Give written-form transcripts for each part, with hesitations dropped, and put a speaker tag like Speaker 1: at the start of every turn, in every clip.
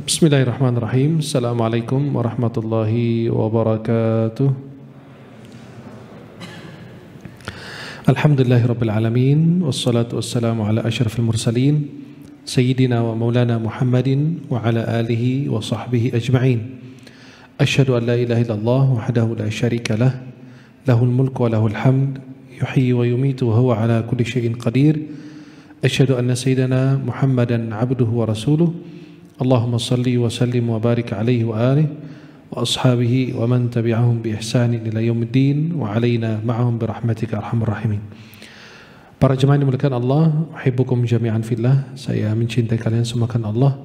Speaker 1: Bismillahirrahmanirrahim. Assalamualaikum warahmatullahi wabarakatuh. Alhamdulillahirabbil alamin, wassalatu wassalamu ala asyrafil mursalin sayyidina wa maulana Muhammadin wa ala alihi wa sahbihi ajma'in. Asyhadu an la ilaha illallah wahdahu la syarika lah, lahul mulku wa lahul hamd, yuhyi wa yumitu wa huwa ala kulli syai'in qadir. Asyhadu anna sayyidana Muhammadan abduhu wa rasuluh. Allahumma salli wa sallim wa barik alaihi wa alihi wa ashabihi wa man tabi'ahum bi ihsanin ila yaumiddin wa alaina ma'ahum bi rahmatika arhamar rahimin. Para jemaah yang dimuliakan Allah, uhibbukum jami'an fillah. Saya mencintai kalian semua karena Allah.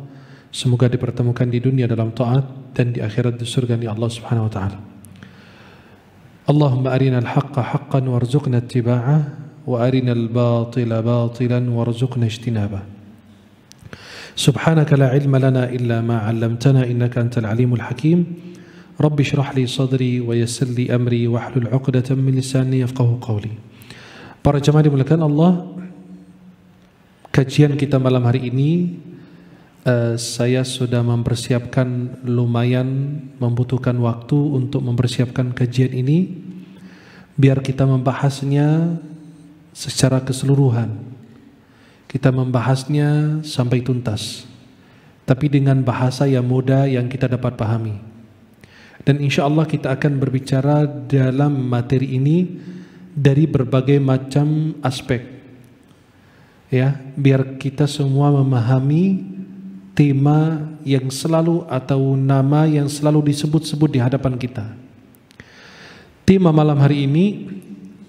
Speaker 1: Semoga dipertemukan di dunia dalam taat dan di akhirat di surga Allah Subhanahu wa taala. Allahumma arinal haqqa haqqan warzuqna ittiba'ah wa arinal batila batilan warzuqna ijtinabah. Subhanaka la ilma lana illa ma 'allamtana innaka antal alimul hakim. Rabbi shrah li sadri wa yassir li amri wahlul 'uqdatam min lisani yafqahu qawli. Para jemaah dimuliakan Allah, kajian kita malam hari ini saya sudah mempersiapkan, lumayan membutuhkan waktu untuk mempersiapkan kajian ini biar kita membahasnya secara keseluruhan. Kita membahasnya sampai tuntas, tapi dengan bahasa yang mudah yang kita dapat pahami. Dan insya Allah kita akan berbicara dalam materi ini dari berbagai macam aspek, ya, biar kita semua memahami tema yang selalu atau nama yang selalu disebut-sebut di hadapan kita. Tema malam hari ini,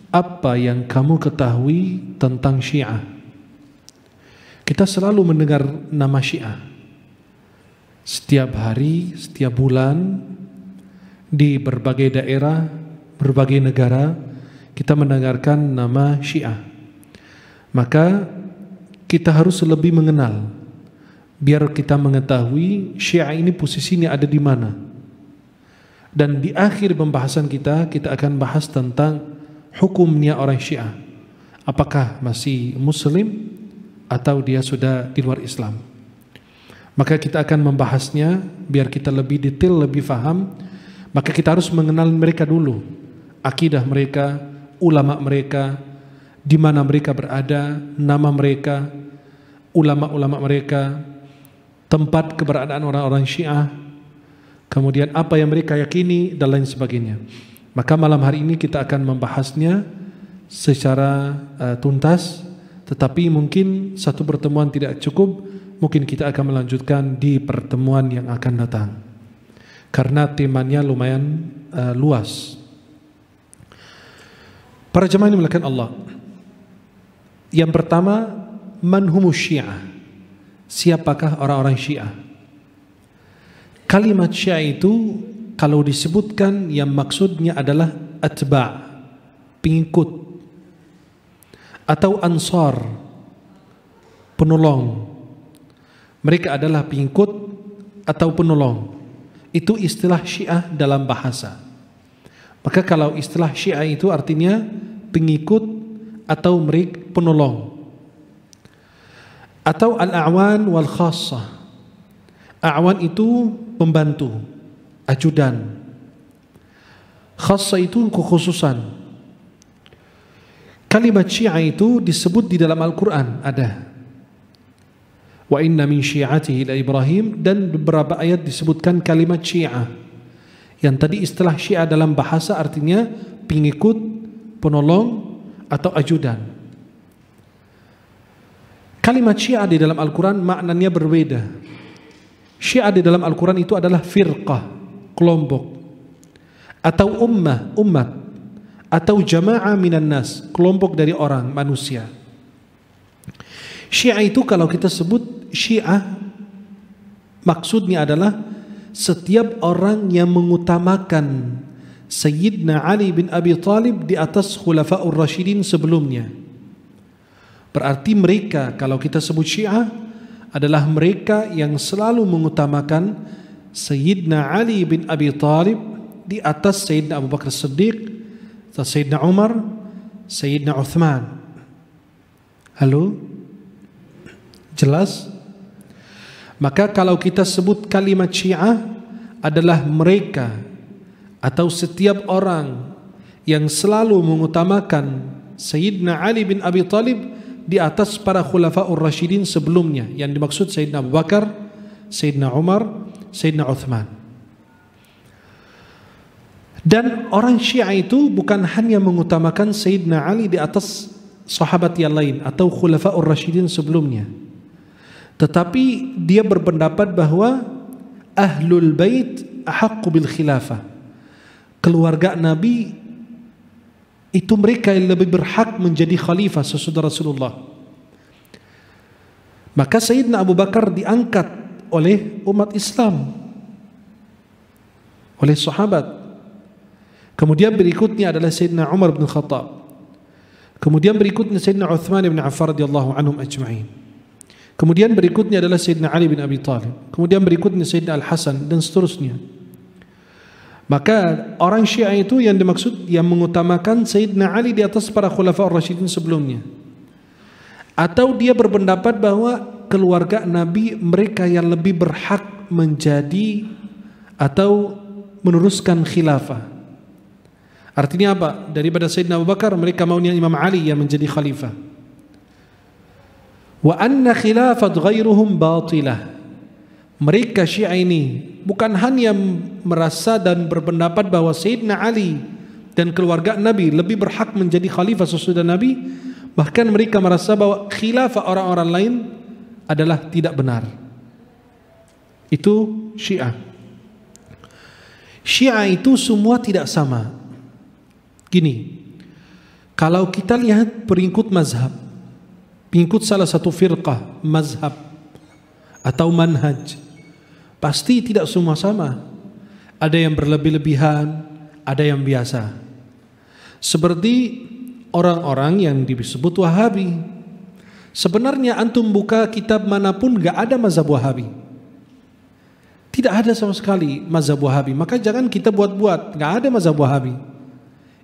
Speaker 1: apa yang kamu ketahui tentang Syiah? Kita selalu mendengar nama Syiah. Setiap hari, setiap bulan, di berbagai daerah, berbagai negara, kita mendengarkan nama Syiah. Maka kita harus lebih mengenal, biar kita mengetahui Syiah ini posisinya ada di mana. Dan di akhir pembahasan kita akan bahas tentang hukumnya orang Syiah. Apakah masih Muslim atau dia sudah di luar Islam. Maka kita akan membahasnya biar kita lebih detail, lebih faham. Maka kita harus mengenal mereka dulu, akidah mereka, ulama mereka, di mana mereka berada, nama mereka, ulama-ulama mereka, tempat keberadaan orang-orang Syiah, kemudian apa yang mereka yakini dan lain sebagainya. Maka malam hari ini kita akan membahasnya secara tuntas. Tetapi mungkin satu pertemuan tidak cukup, mungkin kita akan melanjutkan di pertemuan yang akan datang. Karena temanya lumayan luas. Para jemaah yang dimuliakan Allah, yang pertama, man humus Syiah? Siapakah orang-orang Syiah? Kalimat Syiah itu kalau disebutkan yang maksudnya adalah atba', pengikut, atau ansar, penolong. Mereka adalah pengikut atau penolong. Itu istilah Syiah dalam bahasa. Maka kalau istilah Syiah itu artinya pengikut atau mereka penolong. Atau al-a'wan wal khassah. A'wan itu pembantu, ajudan. Khassah itu kekhususan. Kalimat Syiah itu disebut di dalam Al-Quran, ada. Wa inna min syi'atihi ila Ibrahim, dan beberapa ayat disebutkan kalimat Syiah. Yang tadi istilah Syiah dalam bahasa artinya pengikut, penolong, atau ajudan. Kalimat Syiah di dalam Al-Quran maknanya berbeda. Syiah di dalam Al-Quran itu adalah firqah, kelompok, atau umat, atau jama'ah minan nas, kelompok dari orang, manusia. Syiah itu kalau kita sebut Syiah, maksudnya adalah setiap orang yang mengutamakan Sayyidina Ali bin Abi Thalib di atas Khulafaur Rasyidin sebelumnya. Berarti mereka, kalau kita sebut Syiah, adalah mereka yang selalu mengutamakan Sayyidina Ali bin Abi Thalib di atas Sayyidina Abu Bakar Siddiq, Sayyidina Umar, Sayyidina Uthman. Halo? Jelas? Maka kalau kita sebut kalimat Syiah adalah mereka atau setiap orang yang selalu mengutamakan Sayyidina Ali bin Abi Thalib di atas para khulafaur rasyidin sebelumnya. Yang dimaksud Sayyidina Abu Bakar, Sayyidina Umar, Sayyidina Uthman. Dan orang Syiah itu bukan hanya mengutamakan Sayyidina Ali di atas sahabat yang lain atau khulafaur rasyidin sebelumnya, tetapi dia berpendapat bahwa Ahlul Bait ahaqqu bil khilafah. Keluarga Nabi itu mereka yang lebih berhak menjadi khalifah sesudah Rasulullah. Maka Sayyidina Abu Bakar diangkat oleh umat Islam, oleh sahabat. Kemudian berikutnya adalah Sayyidina Umar bin Khattab. Kemudian berikutnya Sayyidina Uthman bin Affan radhiyallahu anhum ajma'in. Kemudian berikutnya adalah Sayyidina Ali bin Abi Thalib. Kemudian berikutnya Sayyidina Al-Hasan dan seterusnya. Maka orang Syiah itu yang dimaksud yang mengutamakan Sayyidina Ali di atas para khulafa ar-rasyidin sebelumnya. Atau dia berpendapat bahwa keluarga Nabi mereka yang lebih berhak menjadi atau meneruskan khilafah. Artinya apa? Daripada Sayyidina Abu Bakar, mereka maunya Imam Ali yang menjadi khalifah. Wa anna khilafat ghairuhum batilah. Mereka Syiah ini bukan hanya merasa dan berpendapat bahwa Sayyidina Ali dan keluarga Nabi lebih berhak menjadi khalifah sesudah Nabi, bahkan mereka merasa bahwa khilafah orang-orang lain adalah tidak benar. Itu Syiah. Syiah itu semua tidak sama. Gini, kalau kita lihat pengikut mazhab, pengikut salah satu firqah, mazhab atau manhaj, pasti tidak semua sama. Ada yang berlebih-lebihan, ada yang biasa. Seperti orang-orang yang disebut Wahabi. Sebenarnya antum buka kitab manapun gak ada mazhab Wahabi. Tidak ada sama sekali mazhab Wahabi. Maka jangan kita buat-buat, gak ada mazhab Wahabi.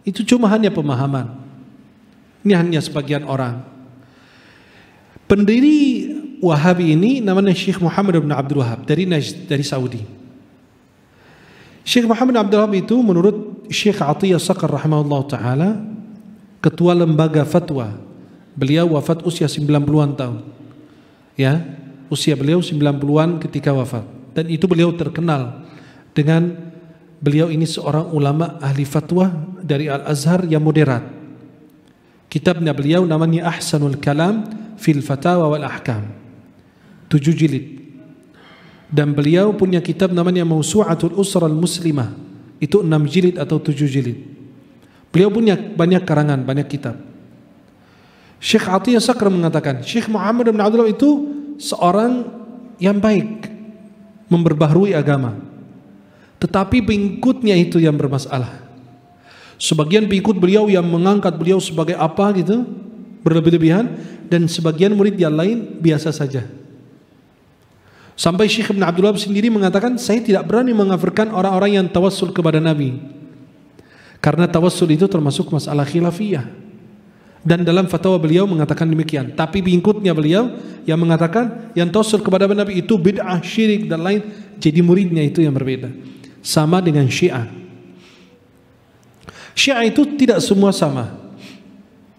Speaker 1: Itu cuma hanya pemahaman. Ini hanya sebagian orang. Pendiri Wahabi ini namanya Syekh Muhammad bin Abdul Wahab dari Najd, dari Saudi. Syekh Muhammad bin Abdul Wahab itu menurut Syekh Atiyah Saqar rahimahullah ta'ala, ketua lembaga fatwa. Beliau wafat usia 90-an tahun. Ya, usia beliau 90-an ketika wafat. Dan itu beliau terkenal dengan beliau ini seorang ulama ahli fatwa dari Al-Azhar yang moderat. Kitabnya beliau namanya Ahsanul Kalam fil Fatawa wal Ahkam, 7 jilid. Dan beliau punya kitab namanya Mawsu'atul Usra al-Muslimah, itu 6 jilid atau 7 jilid. Beliau punya banyak karangan, banyak kitab. Syekh Atiyah Saqar mengatakan Syekh Muhammad bin Abdul Wahab itu seorang yang baik, memperbaharui agama, tetapi pengikutnya itu yang bermasalah. Sebagian pengikut beliau yang mengangkat beliau sebagai apa gitu, berlebih-lebihan, dan sebagian murid yang lain biasa saja. Sampai Syekh Ibn Abdul Wahab sendiri mengatakan, saya tidak berani mengafirkan orang-orang yang tawassul kepada Nabi, karena tawassul itu termasuk masalah khilafiyah. Dan dalam fatwa beliau mengatakan demikian. Tapi pengikutnya beliau yang mengatakan yang tawassul kepada Nabi itu bid'ah, syirik dan lain, jadi muridnya itu yang berbeda. Sama dengan Syiah. Syiah itu tidak semua sama.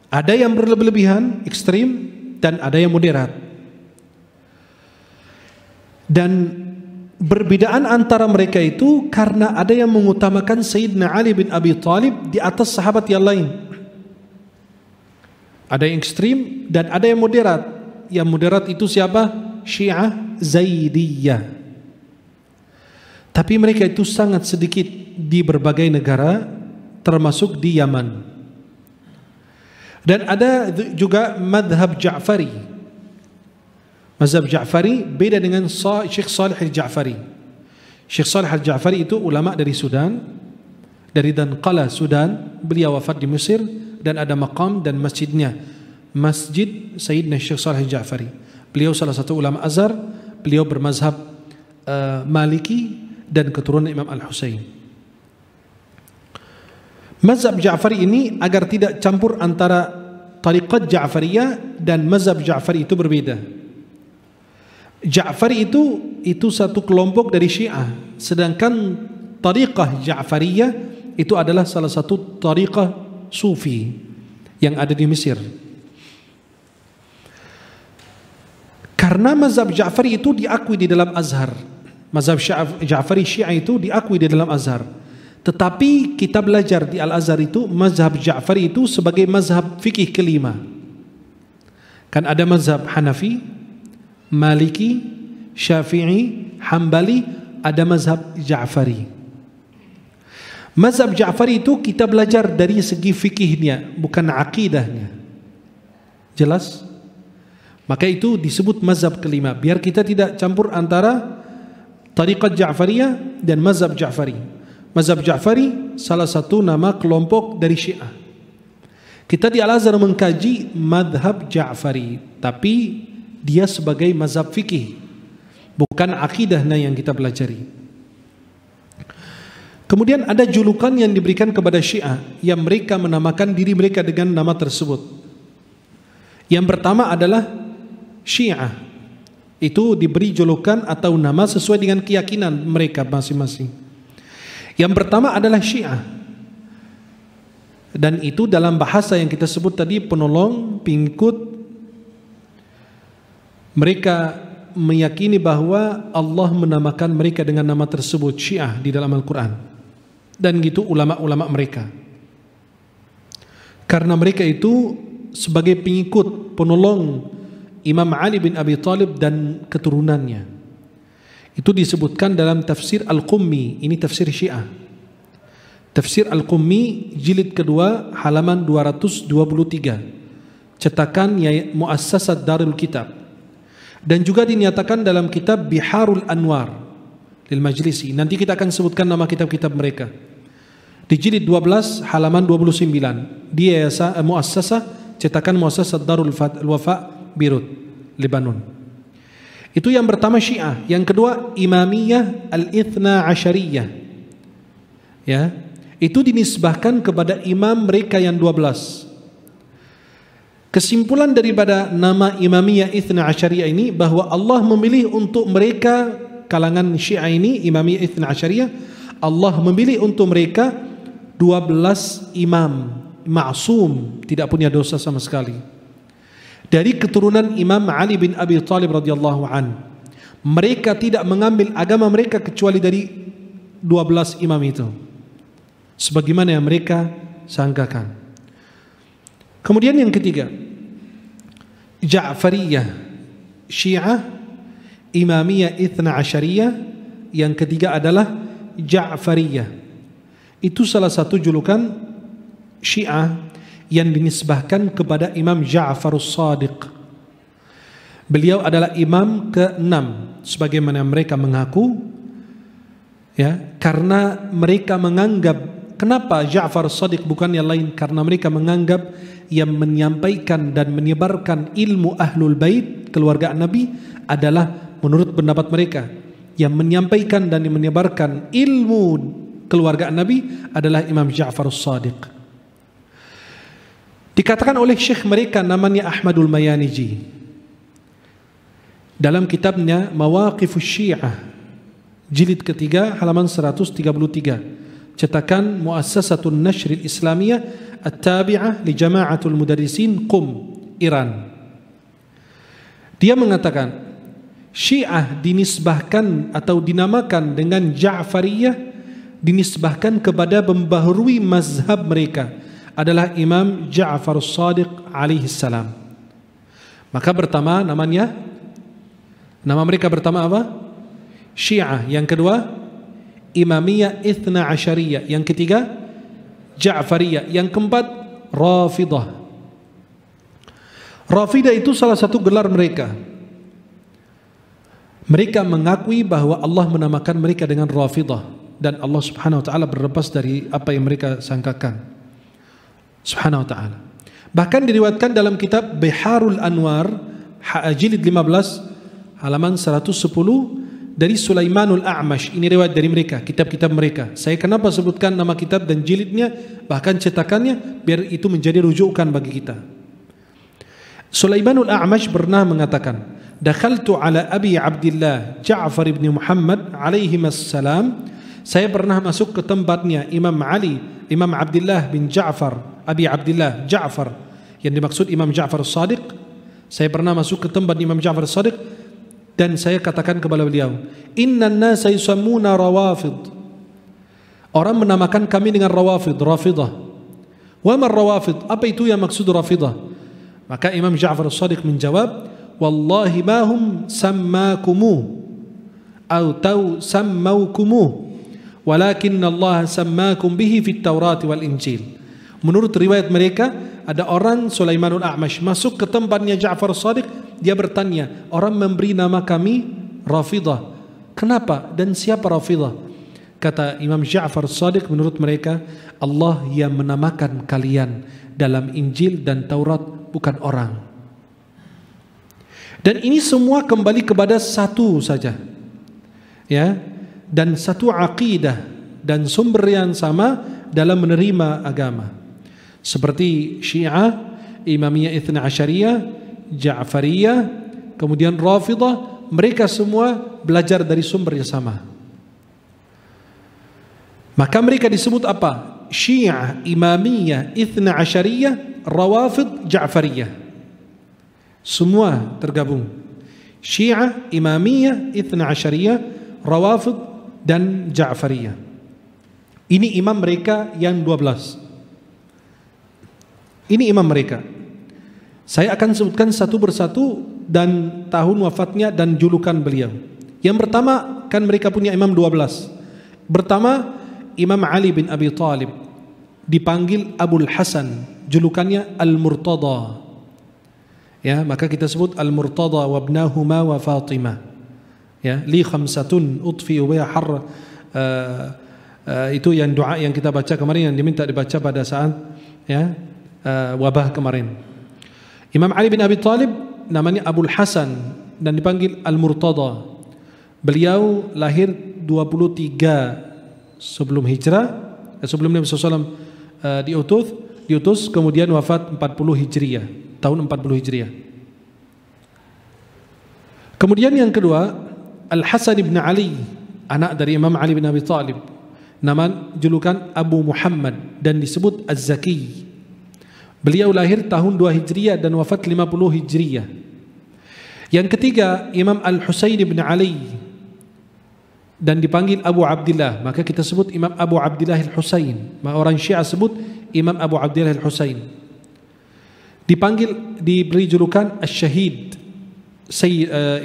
Speaker 1: Ada yang berlebihan, ekstrim, dan ada yang moderat. Dan perbedaan antara mereka itu karena ada yang mengutamakan Sayyidina Ali bin Abi Thalib di atas sahabat yang lain. Ada yang ekstrim dan ada yang moderat. Yang moderat itu siapa? Syiah Zaidiyah. Tapi mereka itu sangat sedikit di berbagai negara, termasuk di Yaman. Dan ada juga madhab Ja'fari. Mazhab Ja'fari beda dengan Syekh Salih Al-Ja'fari. Syekh Salih Al-Ja'fari itu ulama dari Sudan, dari Danqala, Sudan. Beliau wafat di Mesir dan ada maqam dan masjidnya, Masjid Sayyidina Syekh Salih Al-Ja'fari. Beliau salah satu ulama Azhar. Beliau bermazhab Maliki dan keturunan Imam Al-Husain. Mazhab Ja'fari ini agar tidak campur antara tariqat Ja'fariyah dan mazhab Ja'fari itu berbeda. Ja'fari itu satu kelompok dari Syiah, sedangkan tariqah Ja'fariyah itu adalah salah satu tariqah sufi yang ada di Mesir. Karena mazhab Ja'fari itu diakui di dalam Azhar, mazhab Ja'fari Syiah itu diakui di dalam Azhar. Tetapi kita belajar di Al-Azhar itu mazhab Ja'fari itu sebagai mazhab fikih kelima. Kan ada mazhab Hanafi, Maliki, Syafi'i, Hambali, ada mazhab Ja'fari. Mazhab Ja'fari itu kita belajar dari segi fikihnya, bukan akidahnya. Jelas? Maka itu disebut mazhab kelima, biar kita tidak campur antara tariqat Ja'fariyah dan mazhab Ja'fari. Mazhab Ja'fari salah satu nama kelompok dari Syiah. Kita di Al-Azhar mengkaji mazhab Ja'fari, tapi dia sebagai mazhab fikih, bukan akidahnya yang kita pelajari. Kemudian ada julukan yang diberikan kepada Syiah yang mereka menamakan diri mereka dengan nama tersebut. Yang pertama adalah Syiah. Itu diberi julukan atau nama sesuai dengan keyakinan mereka masing-masing. Yang pertama adalah Syiah. Dan itu dalam bahasa yang kita sebut tadi penolong, pengikut. Mereka meyakini bahwa Allah menamakan mereka dengan nama tersebut Syiah di dalam Al-Quran. Dan gitu ulama-ulama mereka. Karena mereka itu sebagai pengikut, penolong Imam Ali bin Abi Thalib dan keturunannya. Itu disebutkan dalam tafsir Al-Qummi. Ini tafsir Syiah. Tafsir Al-Qummi jilid kedua halaman 223. Cetakan Muassasat Darul Kitab. Dan juga dinyatakan dalam kitab Biharul Anwar lil Majlisi. Nanti kita akan sebutkan nama kitab-kitab mereka. Di jilid 12 halaman 29. Di Muassasah, cetakan Muassasat Darul Wafa Beirut, Lebanon. Itu yang pertama Syiah. Yang kedua Imamiyah Al-Ithna Asyariyah. Ya, itu dinisbahkan kepada imam mereka yang 12. Kesimpulan daripada nama Imamiyah Ithna Asyariyah ini bahwa Allah memilih untuk mereka kalangan Syiah ini, Imamiyah Ithna Asyariyah, Allah memilih untuk mereka 12 imam ma'sum, tidak punya dosa sama sekali, dari keturunan Imam Ali bin Abi Thalib radhiyallahu an. Mereka tidak mengambil agama mereka kecuali dari 12 imam itu, sebagaimana yang mereka sangkakan. Kemudian yang ketiga Ja'fariyah Syiah, Imamiyah Ithna Asyariyah. Yang ketiga adalah Ja'fariyah. Itu salah satu julukan Syiah yang dinisbahkan kepada Imam Ja'farus Shadiq. Beliau adalah imam ke-6 sebagaimana mereka mengaku, ya, karena mereka menganggap, kenapa Ja'far Shadiq bukan yang lain? Karena mereka menganggap yang menyampaikan dan menyebarkan ilmu Ahlul Bait, keluarga Nabi, adalah menurut pendapat mereka yang menyampaikan dan menyebarkan ilmu keluarga Nabi adalah Imam Ja'far Shadiq. Dikatakan oleh syekh mereka namanya Ahmadul Mayaniji dalam kitabnya Mawaqifus Syiah jilid ketiga halaman 133, cetakan Muassasatun Nashril Islamiyah At-Tabi'ah li Jama'atul Mudarrisin Qum, Iran. Dia mengatakan Syiah dinisbahkan atau dinamakan dengan Ja'fariyah, dinisbahkan kepada pembaharui mazhab mereka adalah Imam Ja'far Shadiq alaihi salam. Maka pertama namanya, nama mereka pertama apa? Syiah. Yang kedua Imamiyah Ithna Asyariyah. Yang ketiga Ja'fariyah. Yang keempat Rafidah. Rafidah itu salah satu gelar mereka. Mereka mengakui bahwa Allah menamakan mereka dengan Rafidah, dan Allah Subhanahu wa taala berlepas dari apa yang mereka sangkakan. Subhanahu wa taala. Bahkan diriwayatkan dalam kitab Biharul Anwar jilid 15 halaman 110 dari Sulaimanul A'mash. Ini riwayat dari mereka, kitab-kitab mereka. Saya kenapa sebutkan nama kitab dan jilidnya, bahkan cetakannya, biar itu menjadi rujukan bagi kita. Sulaimanul A'mash pernah mengatakan, dakhaltu ala Abi Abdillah Ja'far ibn Muhammad alaihimassalam, saya pernah masuk ke tempatnya Imam Ali, Imam Abdullah bin Ja'far, Abi Abdillah Ja'far, yang dimaksud Imam Ja'far as-Sadiq. Saya pernah masuk ke tempat Imam Ja'far as-Sadiq dan saya katakan kepada beliau, innan nasa yusammuna rawafid, orang menamakan kami dengan rawafid, rafidah. Wa ma rawafid, apa itu yang maksud rafidah? Maka Imam Ja'far as-Sadiq menjawab, wallahi ma hum sammakumu atau sammaukumu walakin Allah sammakum bihi fit Taurat wal Injil. Menurut riwayat mereka, ada orang Sulaimanul A'mash masuk ke tempatnya Ja'far as-Sadiq, dia bertanya, orang memberi nama kami Rafidah, kenapa dan siapa Rafidah? Kata Imam Ja'far as-Sadiq, menurut mereka Allah yang menamakan kalian dalam Injil dan Taurat, bukan orang. Dan ini semua kembali kepada satu saja, ya, dan satu akidah dan sumber yang sama dalam menerima agama. Seperti Syiah, Imamiyah Itsna Asyariyah, Ja'fariyah, kemudian Rafidah, mereka semua belajar dari sumber yang sama. Maka mereka disebut apa? Syiah, Imamiyah, Itsna Asyariyah, Rawafid, Ja'fariyah. Semua tergabung. Syiah, Imamiyah, Itsna Asyariyah, Rawafid dan Ja'fariyah. Ini imam mereka yang 12. Ini imam mereka. Saya akan sebutkan satu persatu dan tahun wafatnya dan julukan beliau. Yang pertama, kan mereka punya imam 12. Pertama, Imam Ali bin Abi Thalib, dipanggil Abul Hasan, julukannya Al-Murtada. Ya, maka kita sebut Al-Murtada wa ibnahuma wa Fatimah. Ya, li khamsatun utfi wa har, itu yang doa yang kita baca kemarin, yang diminta dibaca pada saat ya wabah kemarin. Imam Ali bin Abi Thalib namanya Abul Hasan dan dipanggil Al-Murtada. Beliau lahir 23 sebelum hijrah, sebelum Nabi SAW diutus, kemudian wafat 40 Hijriah, tahun 40 Hijriah. Kemudian yang kedua, Al-Hasan ibn Ali, anak dari Imam Ali bin Abi Thalib, nama julukan Abu Muhammad dan disebut Az-Zaki. Beliau lahir tahun 2 Hijriah dan wafat 50 Hijriah. Yang ketiga, Imam Al-Husain ibn Ali dan dipanggil Abu Abdillah, maka kita sebut Imam Abu Abdillah Al-Husain. Orang Syiah sebut Imam Abu Abdillah Al-Husain. Diberi julukan Asy-Syahid.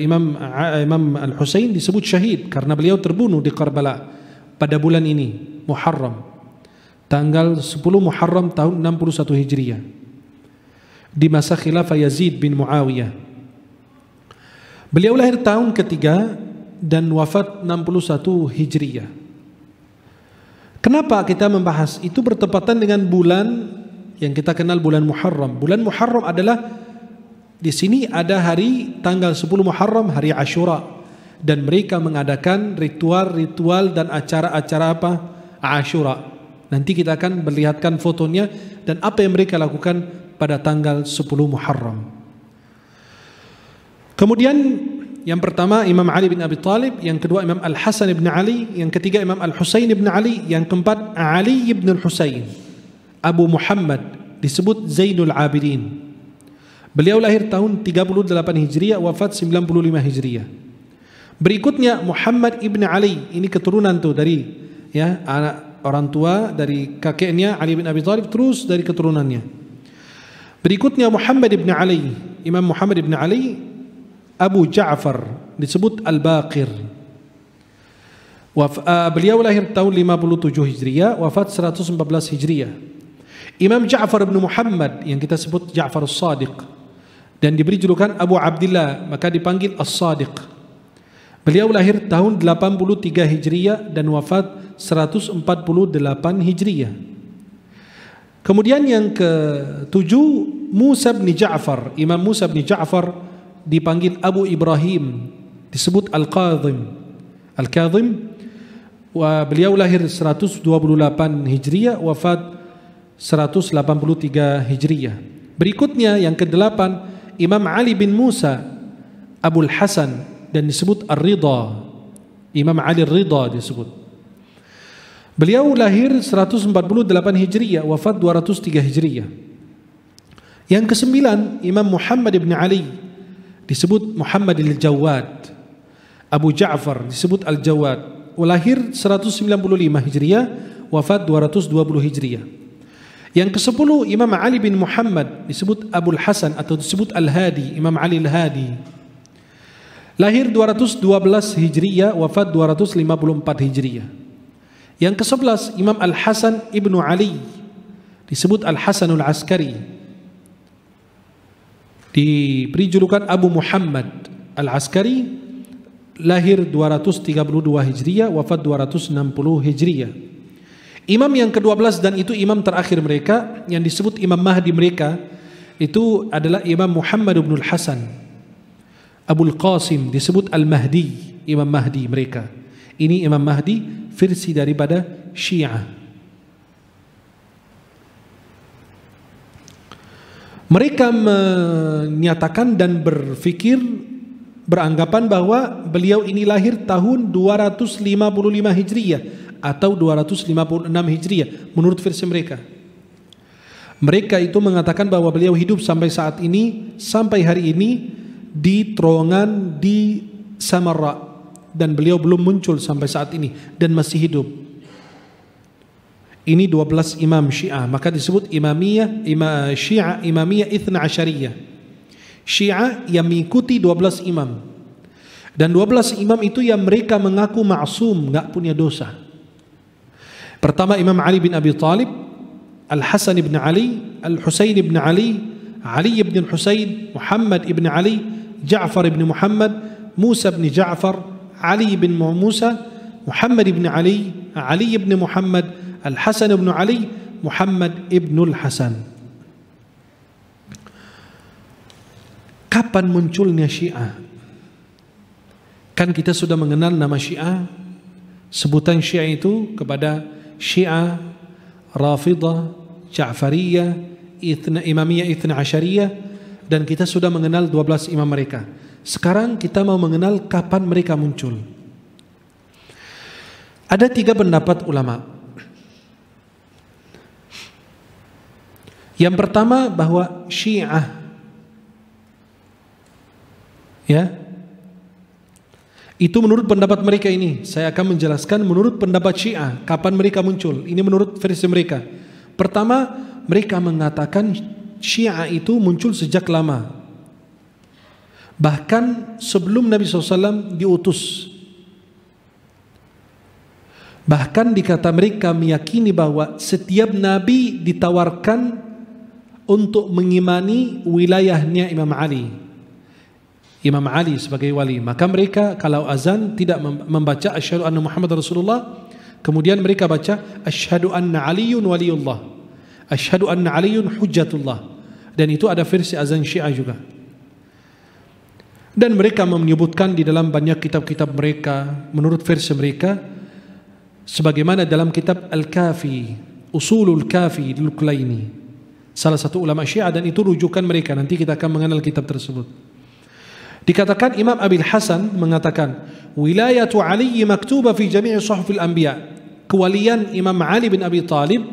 Speaker 1: Imam Al-Husain disebut syahid karena beliau terbunuh di Karbala pada bulan ini, Muharram, tanggal 10 Muharram tahun 61 Hijriah, di masa khilafah Yazid bin Muawiyah. Beliau lahir tahun ketiga dan wafat 61 Hijriah. Kenapa kita membahas? Itu bertepatan dengan bulan yang kita kenal, bulan Muharram. Bulan Muharram adalah, di sini ada hari tanggal 10 Muharram, hari Ashura, dan mereka mengadakan ritual-ritual dan acara-acara apa? Ashura. Nanti kita akan melihatkan fotonya dan apa yang mereka lakukan pada tanggal 10 Muharram. Kemudian yang pertama Imam Ali bin Abi Thalib, yang kedua Imam Al-Hasan bin Ali, yang ketiga Imam Al-Husain bin Ali, yang keempat Ali bin Al-Husain. Abu Muhammad disebut Zainul Abidin. Beliau lahir tahun 38 Hijriah, wafat 95 Hijriah. Berikutnya Muhammad ibn Ali, ini keturunan tuh dari ya anak orang tua dari kakeknya Ali bin Abi Thalib, terus dari keturunannya. Berikutnya Muhammad ibn Ali, Imam Muhammad ibn Ali Abu Ja'far, disebut Al-Baqir. Beliau lahir tahun 57 Hijriah, wafat 114 Hijriah. Imam Ja'far bin Muhammad yang kita sebut Ja'far as-Sadiq dan diberi julukan Abu Abdillah, maka dipanggil As-Sadiq. Beliau lahir tahun 83 Hijriah dan wafat 148 Hijriah. Kemudian yang ketujuh Musa bin Ja'far, Imam Musa bin Ja'far dipanggil Abu Ibrahim, disebut Al-Kadhim. Beliau lahir 128 Hijriah, wafat 183 Hijriah. Berikutnya yang ke-8 Imam Ali bin Musa Abul Hasan, dan disebut Ar-Ridha. Imam Ali Ar-Ridha disebut. Beliau lahir 148 Hijriah, wafat 203 Hijriah. Yang kesembilan, Imam Muhammad ibn Ali, disebut Muhammad al-Jawad. Abu Ja'far disebut Al-Jawad, lahir 195 Hijriah, wafat 220 Hijriah. Yang ke-10, Imam Ali bin Muhammad, disebut Abul Hasan atau disebut Al-Hadi, Imam Ali Al-Hadi. Lahir 212 Hijriah, wafat 254 Hijriah. Yang ke-11, Imam Al-Hasan ibnu Ali, disebut Al-Hasanul Askari, diberi julukan Abu Muhammad Al-Askari, lahir 232 Hijriah, wafat 260 Hijriah. Imam yang ke-12, dan itu imam terakhir mereka, yang disebut Imam Mahdi mereka, itu adalah Imam Muhammad ibn Al-Hasan Abul Qasim, disebut Al-Mahdi, Imam Mahdi mereka. Ini Imam Mahdi versi daripada Syiah. Mereka menyatakan dan beranggapan bahwa beliau ini lahir tahun 255 Hijriah atau 256 Hijriah menurut versi mereka. Mereka itu mengatakan bahwa beliau hidup sampai saat ini, sampai hari ini di terowongan di Samarra, dan beliau belum muncul sampai saat ini dan masih hidup. Ini 12 imam Syiah, maka disebut Syiah Imamiyah Itsna Asyariyah. Syiah yang mengikuti 12 imam. Dan 12 imam itu yang mereka mengaku maksum, enggak punya dosa. Pertama, Imam Ali bin Abi Thalib, Al-Hasan ibn Ali, Al-Husain ibn Ali, Ali ibn Husain, Muhammad ibn Ali, Ja'far ibn Muhammad, Musa ibn Ja'far, Ali ibn Musa, Muhammad ibn Ali, Ali ibn Muhammad, Al-Hasan ibn Ali, Muhammad ibn Al-Hasan. Kapan munculnya Syiah? Kan kita sudah mengenal nama Syiah, sebutan Syiah itu kepada Syiah, Rafidah, Ja'fariyah, Imamiyah Itsna Asyariyah, dan kita sudah mengenal 12 imam mereka. Sekarang kita mau mengenal kapan mereka muncul. Ada 3 pendapat ulama. Yang pertama, bahwa Syiah, ya, itu menurut pendapat mereka ini. Saya akan menjelaskan menurut pendapat Syiah kapan mereka muncul. Ini menurut versi mereka. Pertama, mereka mengatakan Syiah itu muncul sejak lama, bahkan sebelum Nabi SAW diutus. Bahkan dikata mereka meyakini bahwa setiap Nabi ditawarkan untuk mengimani wilayahnya Imam Ali, Imam Ali sebagai wali. Maka mereka kalau azan tidak membaca asyhadu anna Muhammad Rasulullah, kemudian mereka baca asyhadu anna Aliyun waliyullah, asyhadu anna Aliyun hujjatullah. Dan itu ada versi azan Syiah juga. Dan mereka menyebutkan di dalam banyak kitab-kitab mereka, menurut versi mereka, sebagaimana dalam kitab Al-Kafi, Usulul Kafi Al-Kulaini, salah satu ulama Syiah, dan itu rujukan mereka. Nanti kita akan mengenal kitab tersebut. Dikatakan Imam Abil Hasan mengatakan wilayatu Ali maktuba fi jami' suhufil anbiya, kewalian Imam Ali bin Abi Thalib,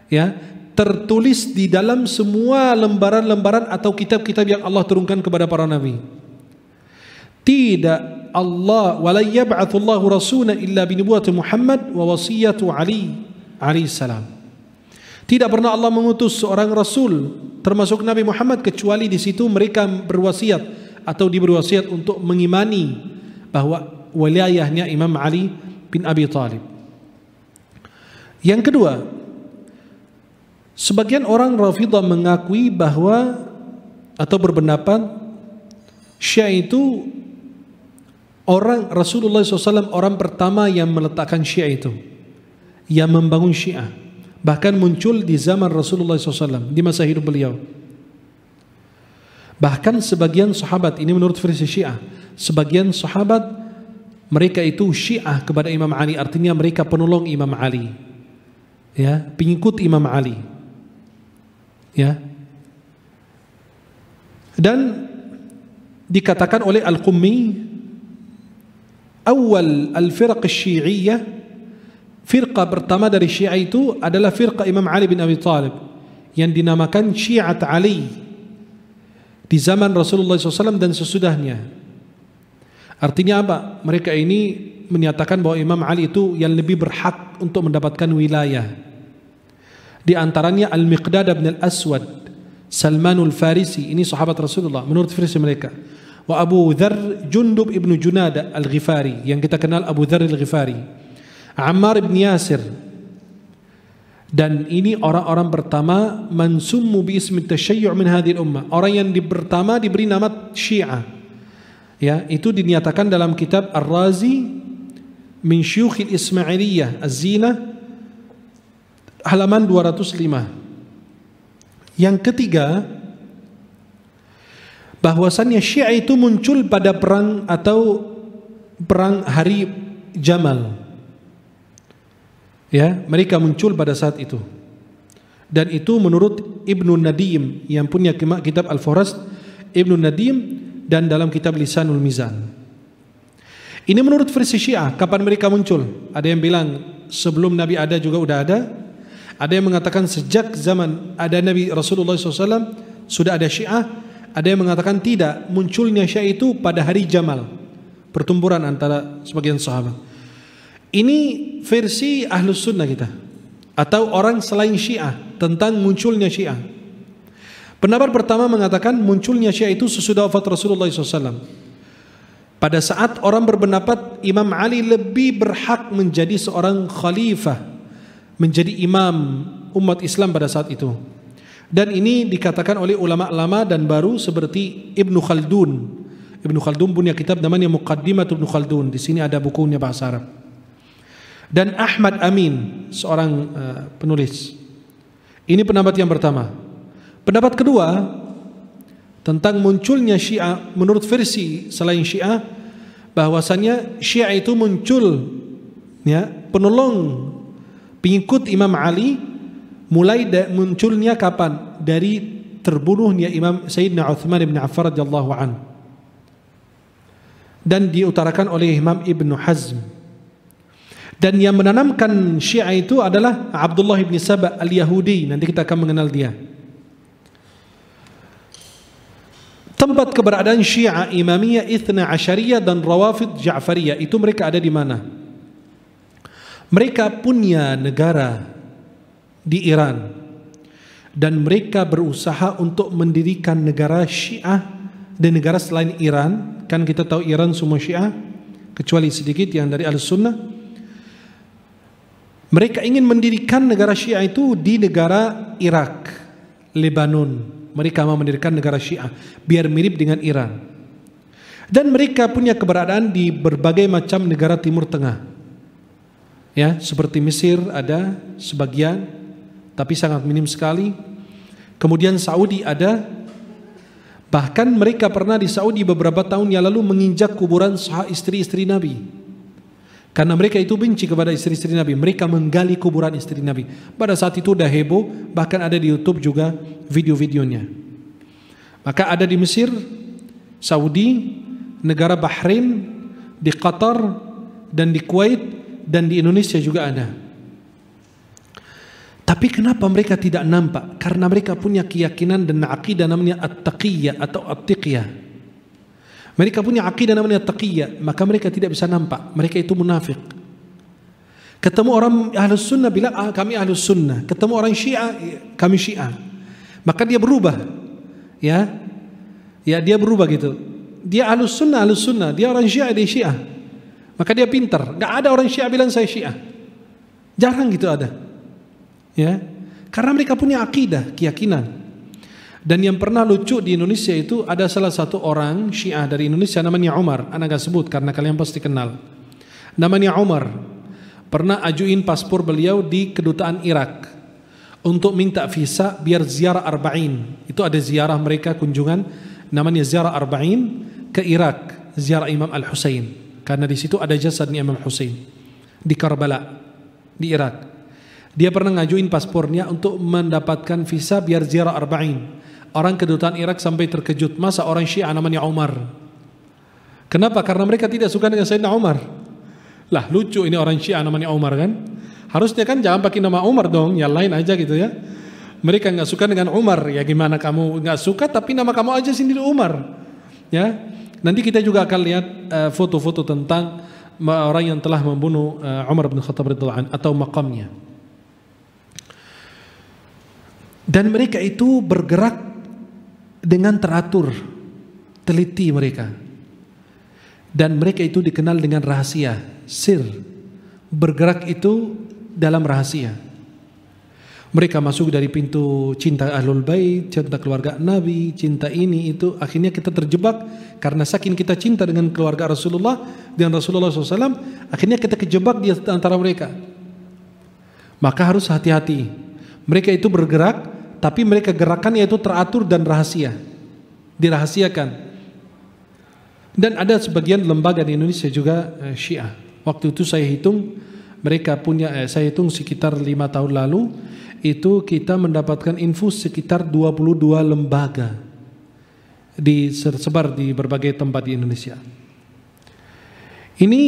Speaker 1: ya, tertulis di dalam semua lembaran-lembaran atau kitab-kitab yang Allah turunkan kepada para nabi. Tidak Allah wala yab'atsullahu rasulan illa bi nubuwwati Muhammad wa wasiyatu Ali alaihi salam. Tidak pernah Allah mengutus seorang rasul termasuk Nabi Muhammad kecuali di situ mereka berwasiat atau diberi wasiat untuk mengimani bahwa wilayahnya Imam Ali bin Abi Thalib. Yang kedua, sebagian orang Rafidah mengakui bahwa atau berpendapat Syiah itu orang Rasulullah SAW, orang pertama yang meletakkan Syiah itu, yang membangun Syiah, bahkan muncul di zaman Rasulullah SAW, di masa hidup beliau. Bahkan sebagian sahabat, ini menurut versi Syiah, sebagian sahabat mereka itu Syiah kepada Imam Ali, artinya mereka penolong Imam Ali, ya, pengikut Imam Ali, ya. Dan dikatakan oleh Al-Qummi, awal al-firq syi'iyah, firqah pertama dari Syiah itu adalah firqah Imam Ali bin Abi Thalib yang dinamakan Syi'at Ali di zaman Rasulullah SAW dan sesudahnya. Artinya apa? Mereka ini menyatakan bahwa Imam Ali itu yang lebih berhak untuk mendapatkan wilayah. Di antaranya Al-Miqdad bin Al-Aswad, Salmanul Farisi, ini sahabat Rasulullah menurut versi mereka. Wa Abu Dzar Jundub ibnu Junada Al-Ghifari, yang kita kenal Abu Dzar Al-Ghifari, Ammar ibn Yasir. Dan ini orang-orang pertama mansummu bi ismi tasyayyu' min hadhihi ummah, orang yang pertama diberi nama Syiah. Ya, itu dinyatakan dalam kitab Ar-Razi min Syuyukhil Ismailiyah Az-Zina halaman 205. Yang ketiga, bahwasannya Syiah itu muncul pada perang atau perang hari Jamal. Ya, mereka muncul pada saat itu. Dan itu menurut Ibnu Nadim yang punya kitab Al-Furast, Ibnu Nadim, dan dalam kitab Lisanul Mizan. Ini menurut versi Syiah. Kapan mereka muncul? Ada yang bilang sebelum Nabi ada juga udah ada. Ada yang mengatakan sejak zaman ada Nabi Rasulullah SAW sudah ada Syiah. Ada yang mengatakan tidak, munculnya Syiah itu pada hari Jamal, pertempuran antara sebagian sahabat. Ini versi Ahlus Sunnah kita, atau orang selain Syiah tentang munculnya Syiah. Pendapat pertama mengatakan munculnya Syiah itu sesudah wafat Rasulullah SAW. Pada saat orang berpendapat Imam Ali lebih berhak menjadi seorang khalifah, menjadi imam umat Islam pada saat itu. Dan ini dikatakan oleh ulama-ulama dan baru seperti Ibnu Khaldun. Ibnu Khaldun punya kitab namanya Muqaddimat Ibnu Khaldun. Di sini ada bukunya bahasa Arab. Dan Ahmad Amin, seorang penulis. Ini pendapat yang pertama. Pendapat kedua tentang munculnya Syiah menurut versi selain Syiah, bahwasannya Syiah itu muncul, ya, penolong pengikut Imam Ali mulai munculnya kapan? Dari terbunuhnya Imam Sayyidina Uthman bin Affan radhiyallahu anhu. Dan diutarakan oleh Imam Ibnu Hazm. Dan yang menanamkan Syiah itu adalah Abdullah bin Saba al-Yahudi. Nanti kita akan mengenal dia. Tempat keberadaan Syiah Imamiyah, Ithna Asyariyah dan Rawafid Ja'fariyah itu mereka ada di mana? Mereka punya negara di Iran dan mereka berusaha untuk mendirikan negara Syiah dan negara selain Iran. Kan kita tahu Iran semua Syiah kecuali sedikit yang dari Al-Sunnah. Mereka ingin mendirikan negara Syiah itu di negara Irak, Lebanon. Mereka mau mendirikan negara Syiah biar mirip dengan Iran. Dan mereka punya keberadaan di berbagai macam negara Timur Tengah. Ya, seperti Mesir ada sebagian, tapi sangat minim sekali. Kemudian Saudi ada. Bahkan mereka pernah di Saudi beberapa tahun yang lalu menginjak kuburan istri-istri Nabi. Karena mereka itu benci kepada istri-istri Nabi, mereka menggali kuburan istri Nabi. Pada saat itu udah heboh, bahkan ada di YouTube juga video-videonya. Maka ada di Mesir, Saudi, negara Bahrain, di Qatar, dan di Kuwait, dan di Indonesia juga ada. Tapi kenapa mereka tidak nampak? Karena mereka punya keyakinan dan akidah namanya at-taqiyah atau at-tiqiyah. Mereka punya akidah namanya taqiyah, maka mereka tidak bisa nampak. Mereka itu munafik. Ketemu orang Ahlus Sunnah bilang kami Ahlus Sunnah. Ketemu orang Syiah, kami Syiah. Maka dia berubah. Ya, dia berubah gitu. Dia Ahlus Sunnah, dia orang Syiah, dia Syiah. Maka dia pintar. Gak ada orang Syiah bilang saya Syiah. Jarang gitu ada. Ya, karena mereka punya akidah, keyakinan. Dan yang pernah lucu di Indonesia itu ada salah satu orang Syiah dari Indonesia namanya Umar. Anak gak sebut karena kalian pasti kenal. Namanya Umar. Pernah ajuin paspor beliau di kedutaan Irak untuk minta visa biar ziarah Arba'in. Itu ada ziarah mereka kunjungan namanya ziarah Arba'in ke Irak, ziarah Imam Al-Husain. Karena di situ ada jasadnya Imam Husain di Karbala di Irak. Dia pernah ngajuin paspornya untuk mendapatkan visa biar ziarah Arba'in. Orang kedutaan Irak sampai terkejut, masa orang Syiah namanya Umar? Kenapa? Karena mereka tidak suka dengan Sayyidina Umar. Lah lucu ini orang Syiah namanya Umar kan? Harusnya kan jangan pakai nama Umar dong, yang lain aja gitu ya. Mereka nggak suka dengan Umar, ya gimana kamu nggak suka tapi nama kamu aja sendiri Umar, ya. Nanti kita juga akan lihat foto-foto tentang orang yang telah membunuh Umar bin Khattab radhiyallahu anhu atau makamnya. Dan mereka itu bergerak dengan teratur, teliti mereka. Dan mereka itu dikenal dengan rahasia, sir. Bergerak itu dalam rahasia. Mereka masuk dari pintu cinta Ahlul Bait, cinta keluarga Nabi, cinta ini itu. Akhirnya kita terjebak karena saking kita cinta dengan keluarga Rasulullah dan Rasulullah SAW. Akhirnya kita kejebak di antara mereka. Maka harus hati-hati. Mereka itu bergerak, tapi mereka gerakannya itu teratur dan rahasia, dirahasiakan. Dan ada sebagian lembaga di Indonesia juga Syiah. Waktu itu saya hitung mereka punya, saya hitung sekitar 5 tahun lalu itu kita mendapatkan infus sekitar 22 lembaga tersebar di berbagai tempat di Indonesia. Ini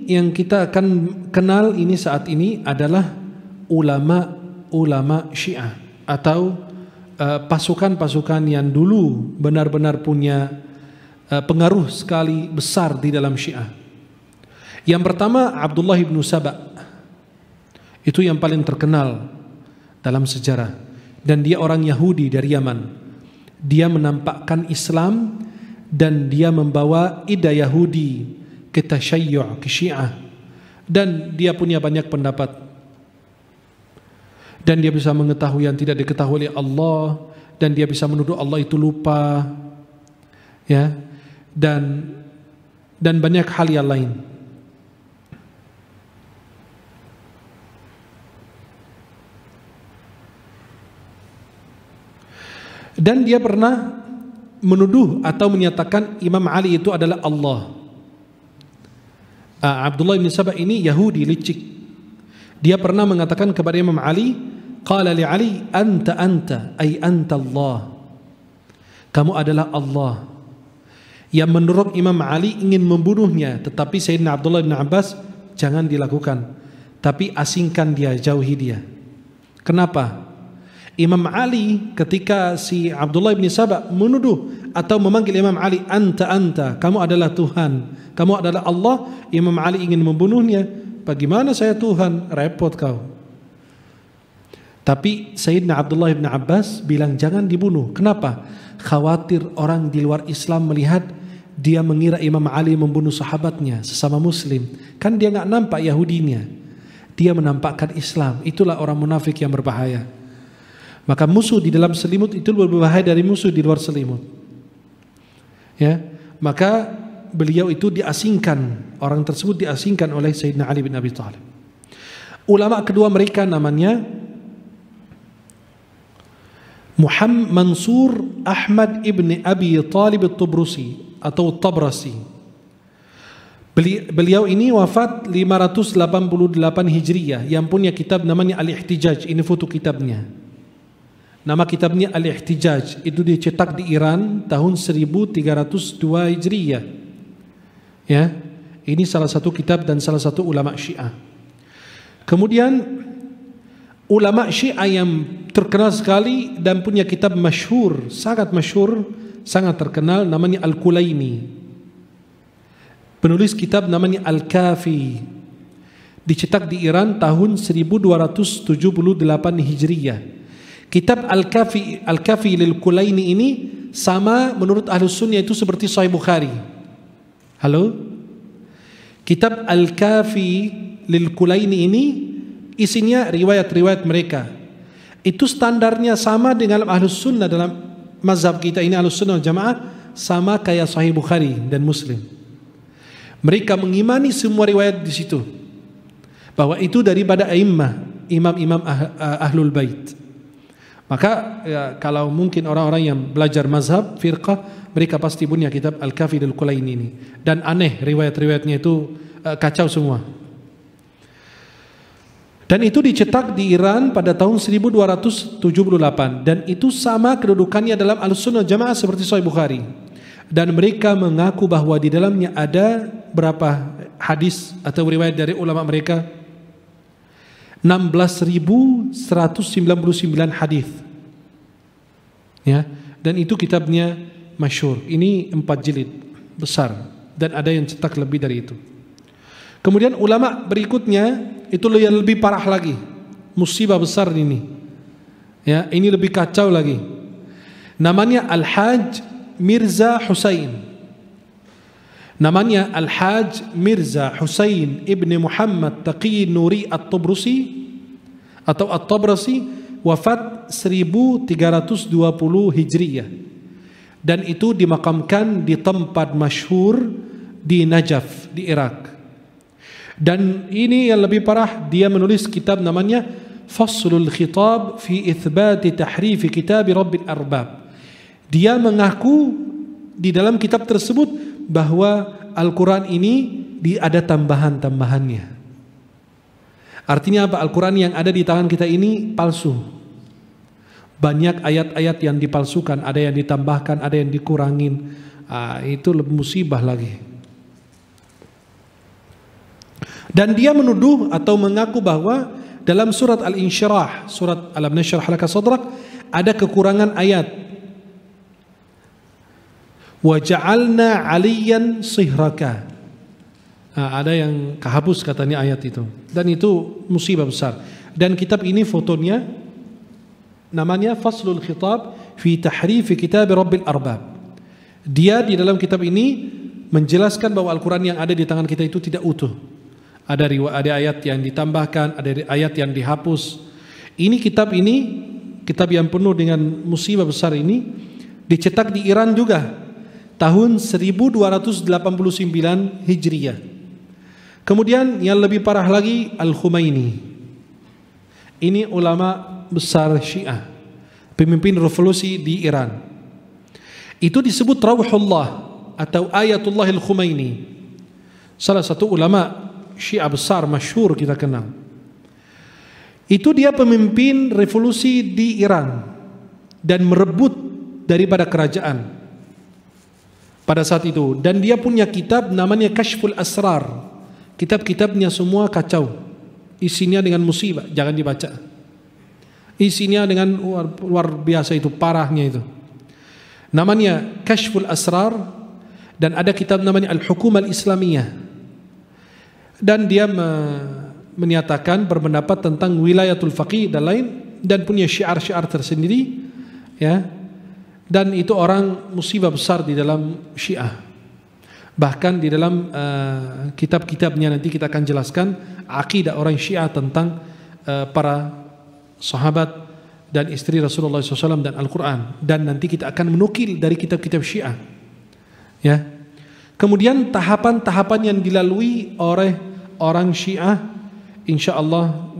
Speaker 1: yang kita akan kenal ini saat ini adalah ulama Syiah atau pasukan-pasukan yang dulu benar-benar punya pengaruh sekali besar di dalam Syiah. Yang pertama Abdullah bin Saba, itu yang paling terkenal dalam sejarah, dan dia orang Yahudi dari Yaman. Dia menampakkan Islam dan dia membawa ida Yahudi ke tasyayyu' ke Syiah, dan dia punya banyak pendapat. Dan dia bisa mengetahui yang tidak diketahui oleh Allah, dan dia bisa menuduh Allah itu lupa, ya, dan banyak hal yang lain. Dan dia pernah menuduh atau menyatakan Imam Ali itu adalah Allah. Abdullah bin Saba ini Yahudi licik. Dia pernah mengatakan kepada Imam Ali, qala li Ali anta ay anta Allah. Kamu adalah Allah. Yang menurut Imam Ali ingin membunuhnya, tetapi Sayyidina Abdullah bin Abbas jangan dilakukan, tapi asingkan dia, jauhi dia. Kenapa? Imam Ali ketika si Abdullah bin Saba menuduh atau memanggil Imam Ali anta, kamu adalah Tuhan, kamu adalah Allah, Imam Ali ingin membunuhnya. Bagaimana saya Tuhan? Repot kau. Tapi Sayyidina Abdullah bin Abbas bilang jangan dibunuh. Kenapa? Khawatir orang di luar Islam melihat dia mengira Imam Ali membunuh sahabatnya sesama muslim. Kan dia nggak nampak Yahudinya, dia menampakkan Islam. Itulah orang munafik yang berbahaya. Maka musuh di dalam selimut itu lebih berbahaya dari musuh di luar selimut. Ya, maka beliau itu diasingkan, orang tersebut diasingkan oleh Sayyidina Ali bin Abi Thalib. Ulama kedua mereka namanya Muhammad Mansur Ahmad ibn Abi Thalib at-Tabrusi atau Tabrasi. Beliau ini wafat 588 Hijriyah, yang punya kitab namanya Al-Ihtijaj. Ini foto kitabnya. Nama kitabnya Al-Ihtijaj, itu dicetak di Iran tahun 1302 Hijriyah. Ya, ini salah satu kitab dan salah satu ulama Syiah. Kemudian ulama Syiah yang terkenal sekali dan punya kitab masyhur, sangat terkenal, namanya Al-Kulaini. Penulis kitab namanya Al-Kafi. Dicetak di Iran tahun 1278 Hijriyah. Kitab Al-Kafi lil-Kulaini ini sama menurut Ahlus Sunnah itu seperti Sahih Bukhari. Halo? Kitab Al-Kafi lil-Kulaini ini isinya riwayat-riwayat mereka. Itu standarnya sama dengan Ahlus Sunnah dalam mazhab kita ini, Ahlus Sunnah wal Jamaah, sama kayak Sahih Bukhari dan Muslim. Mereka mengimani semua riwayat di situ, bahwa itu daripada imam-imam Ahlul Bait. Maka ya, kalau mungkin orang-orang yang belajar mazhab firqah, mereka pasti punya kitab Al-Kafi lil-Kulaini ini. Dan aneh riwayat-riwayatnya itu kacau semua. Dan itu dicetak di Iran pada tahun 1278 dan itu sama kedudukannya dalam Ahlussunnah Jamaah seperti Sahih Bukhari. Dan mereka mengaku bahwa di dalamnya ada berapa hadis atau riwayat dari ulama mereka? 16.199 hadis. Ya, dan itu kitabnya masyhur. Ini 4 jilid besar dan ada yang cetak lebih dari itu. Kemudian ulama berikutnya itu yang lebih parah lagi, musibah besar ini. Ya, ini lebih kacau lagi. Namanya Al-Hajj Mirza Husain. Namanya Al-Hajj Mirza Husain ibni Muhammad Taqi Nuri At-Tabrusi atau At-Tabrasi, wafat 1320 Hijriyah. Dan itu dimakamkan di tempat masyhur di Najaf di Irak. Dan ini yang lebih parah, dia menulis kitab namanya Faslul Khitab fi Itsbati Tahrif Kitab Rabbil Arbab. Dia mengaku di dalam kitab tersebut bahwa Al-Quran ini ada tambahan-tambahannya. Artinya apa? Al-Quran yang ada di tangan kita ini palsu. Banyak ayat-ayat yang dipalsukan, ada yang ditambahkan, ada yang dikurangin. Itu lebih musibah lagi. Dan dia menuduh atau mengaku bahwa dalam surat Al-Insyirah, surat Alam Nashrah Laka Sadrak, ada kekurangan ayat. Wa ja'alna 'aliyan sihraka. Ada yang kehapus katanya ayat itu. Dan itu musibah besar. Dan kitab ini fotonya namanya Faslul Khitab fi Tahrif Kitab Rabbil Arbab. Dia di dalam kitab ini menjelaskan bahwa Al-Quran yang ada di tangan kita itu tidak utuh. Ada ayat yang ditambahkan, ada ayat yang dihapus. Kitab yang penuh dengan musibah besar ini dicetak di Iran juga tahun 1289 Hijriyah. Kemudian yang lebih parah lagi Al-Khumaini. Ini ulama besar Syiah, pemimpin revolusi di Iran. Itu disebut Rawhullah atau Ayatullah Al-Khumaini. Salah satu ulama Syiah besar masyhur kita kenal. Itu dia pemimpin revolusi di Iran dan merebut daripada kerajaan pada saat itu. Dan dia punya kitab namanya Kashful Asrar. Kitab-kitabnya semua kacau, isinya dengan musibah, jangan dibaca. Isinya dengan luar biasa, itu parahnya itu. Namanya Kashful Asrar. Dan ada kitab namanya Al-Hukumah Al-Islamiyah. Dan dia menyatakan berpendapat tentang wilayatul faqih dan lain, dan punya syiar-syiar tersendiri, ya. Dan itu orang musibah besar di dalam Syiah. Bahkan di dalam kitab-kitabnya nanti kita akan jelaskan akidah orang Syiah tentang para sahabat dan istri Rasulullah SAW dan Al-Quran. Dan nanti kita akan menukil dari kitab-kitab Syiah, ya. Kemudian tahapan-tahapan yang dilalui oleh orang Syiah, insyaallah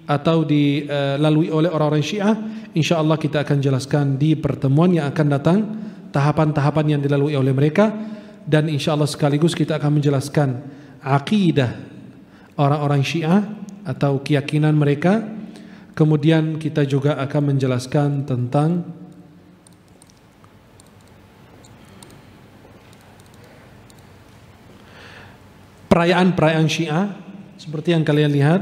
Speaker 1: dilalui oleh orang-orang Syiah, insyaallah kita akan jelaskan di pertemuan yang akan datang tahapan-tahapan yang dilalui oleh mereka, dan insyaallah sekaligus kita akan menjelaskan akidah orang-orang Syiah atau keyakinan mereka. Kemudian kita juga akan menjelaskan tentang perayaan-perayaan Syiah seperti yang kalian lihat,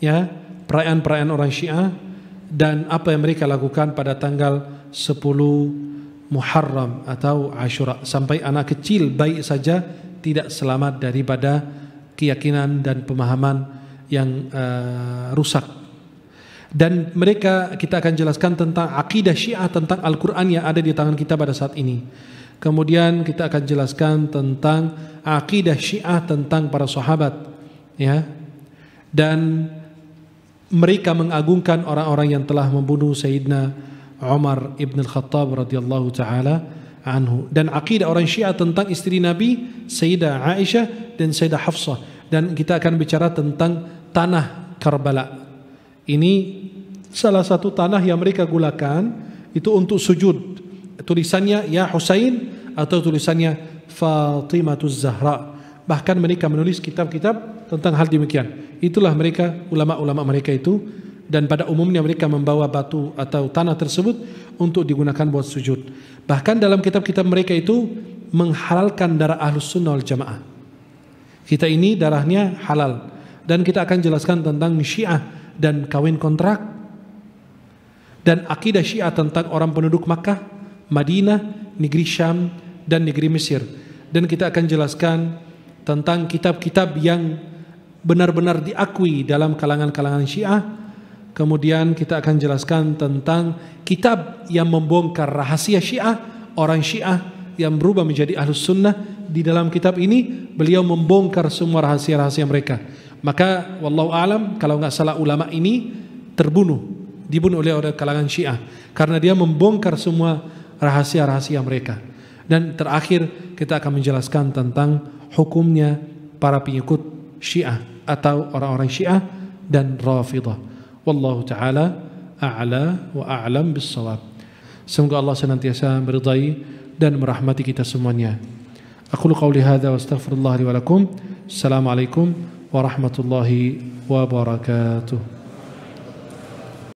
Speaker 1: ya, perayaan-perayaan orang Syiah dan apa yang mereka lakukan pada tanggal 10 Muharram atau Ashura, sampai anak kecil baik saja tidak selamat daripada keyakinan dan pemahaman yang rusak. Dan kita akan jelaskan tentang akidah Syiah tentang Al-Quran yang ada di tangan kita pada saat ini. Kemudian kita akan jelaskan tentang akidah Syiah tentang para sahabat, ya. Dan mereka mengagungkan orang-orang yang telah membunuh Sayyidina Umar ibn al-Khattab radhiyallahu taala anhu. Dan akidah orang Syiah tentang istri Nabi Sayyidah Aisyah dan Sayyidah Hafsah. Dan kita akan bicara tentang tanah Karbala. Ini salah satu tanah yang mereka gunakan itu untuk sujud. Tulisannya Ya Husain atau tulisannya Fatimatuz Zahra. Bahkan mereka menulis kitab-kitab tentang hal demikian. Itulah mereka, ulama-ulama mereka itu, dan pada umumnya mereka membawa batu atau tanah tersebut untuk digunakan buat sujud. Bahkan dalam kitab-kitab mereka itu menghalalkan darah Ahlus Sunnah wal Jamaah. Kita ini darahnya halal, dan kita akan jelaskan tentang Syiah dan kawin kontrak, dan akidah Syiah tentang orang penduduk Makkah, Madinah, negeri Syam, dan negeri Mesir. Dan kita akan jelaskan tentang kitab-kitab yang benar-benar diakui dalam kalangan-kalangan Syiah. Kemudian kita akan jelaskan tentang kitab yang membongkar rahasia Syiah, orang Syiah yang berubah menjadi Ahlus Sunnah. Di dalam kitab ini beliau membongkar semua rahasia-rahasia mereka. Maka wallahu alam, kalau nggak salah ulama ini dibunuh oleh kalangan Syiah karena dia membongkar semua rahasia-rahasia mereka. Dan terakhir kita akan menjelaskan tentang hukumnya para pengikut Syiah atau orang-orang Syiah dan Rafidah. Wallahu taala a'la wa a'lam bis-shawab. Semoga Allah senantiasa meridai dan merahmati kita semuanya. Aqulu qawli hadza wa astaghfirullah li wa lakum. Assalamualaikum warahmatullahi wabarakatuh.